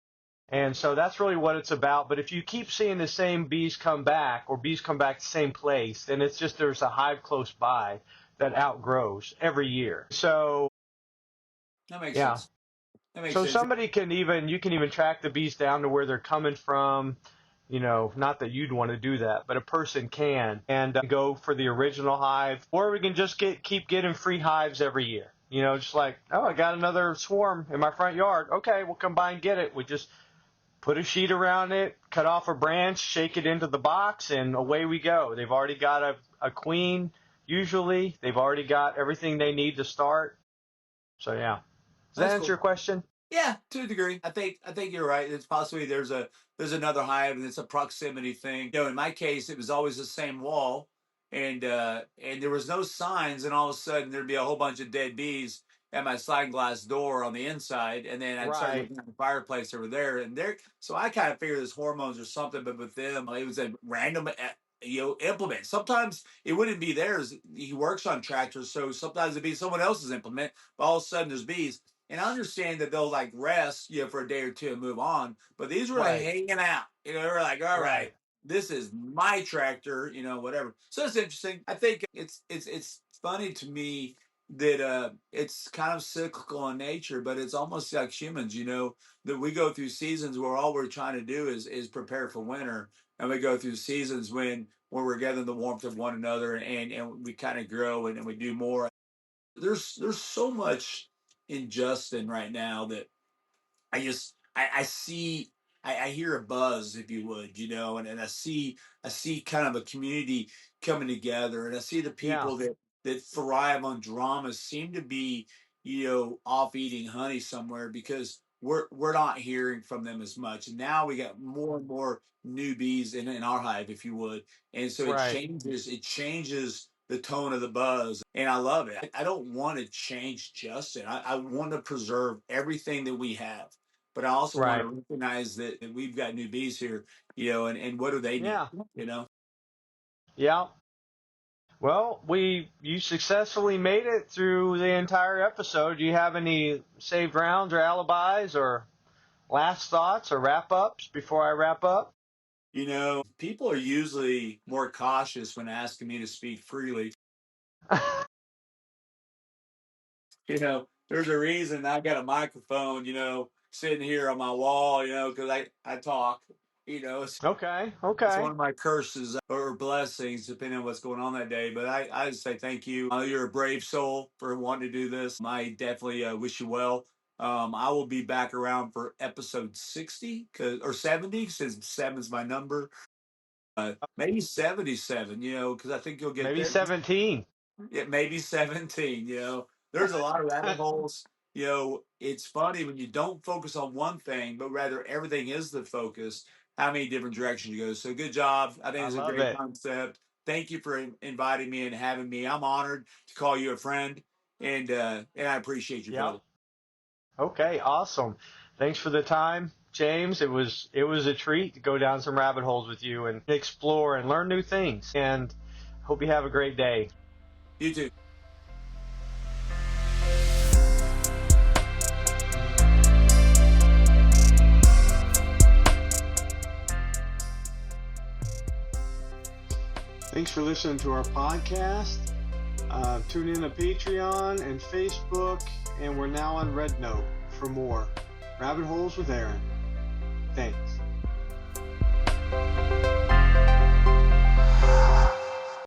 And so that's really what it's about. But if you keep seeing the same bees come back or bees come back to the same place, then it's just there's a hive close by that outgrows every year. So, That makes yeah. sense. That makes So sense. you can even track the bees down to where they're coming from. Not that you'd want to do that, but a person can and go for the original hive, or we can just keep getting free hives every year. Just like, oh, I got another swarm in my front yard. Okay, we'll come by and get it. We just put a sheet around it, cut off a branch, shake it into the box, and away we go. They've already got a queen, usually. They've already got everything they need to start. So, yeah. Does that That's answer cool. your question? Yeah, to a degree. I think you're right. It's possibly there's another hive and it's a proximity thing. In my case, it was always the same wall, and there was no signs, and all of a sudden there'd be a whole bunch of dead bees at my sliding glass door on the inside, and then I'd start Right, looking at the fireplace over there, and there. So I kind of figured it's hormones or something, but with them, it was a random. Implement. Sometimes it wouldn't be theirs. He works on tractors, so sometimes it'd be someone else's implement. But all of a sudden, there's bees. And I understand that they'll like rest, for a day or two and move on. But these were like right, hanging out. They're like, all right. right, this is my tractor, whatever. So it's interesting. I think it's funny to me that it's kind of cyclical in nature, but it's almost like humans, that we go through seasons where all we're trying to do is prepare for winter. And we go through seasons when we're getting the warmth of one another and we kind of grow and we do more. There's so much in Justin right now that I see I hear a buzz, if you would, and I see kind of a community coming together, and I see the Yeah, people that thrive on drama seem to be off eating honey somewhere because we're not hearing from them as much. And now we got more and more newbies in our hive, if you would. And so Right. it changes the tone of the buzz. And I love it. I don't want to change Justin. I want to preserve everything that we have. But I also want Right. to recognize that we've got newbies here, and what do they need? Yeah. You know? Yeah. Well, you successfully made it through the entire episode. Do you have any saved rounds or alibis or last thoughts or wrap ups before I wrap up? People are usually more cautious when asking me to speak freely. There's a reason I got a microphone, sitting here on my wall, because I talk. Okay. It's one Okay. of my curses or blessings, depending on what's going on that day. But I just say thank you. You're a brave soul for wanting to do this. I definitely wish you well. I will be back around for episode 60 or 70, since 7 is my number. Maybe 77, because I think you'll get Maybe there. 17. It may be 17. There's a lot of rabbit holes. It's funny when you don't focus on one thing, but rather everything is the focus, how many different directions you go. So good job. I think I it's a love great it. concept. Thank you for inviting me and having me. I'm honored to call you a friend, and I appreciate you, Yep. brother. Okay. Awesome. Thanks for the time, James. It was a treat to go down some rabbit holes with you and explore and learn new things. And hope you have a great day. You too. Thanks for listening to our podcast. Tune in to Patreon and Facebook, and we're now on Red Note for more Rabbit Holes with Aaron. Thanks.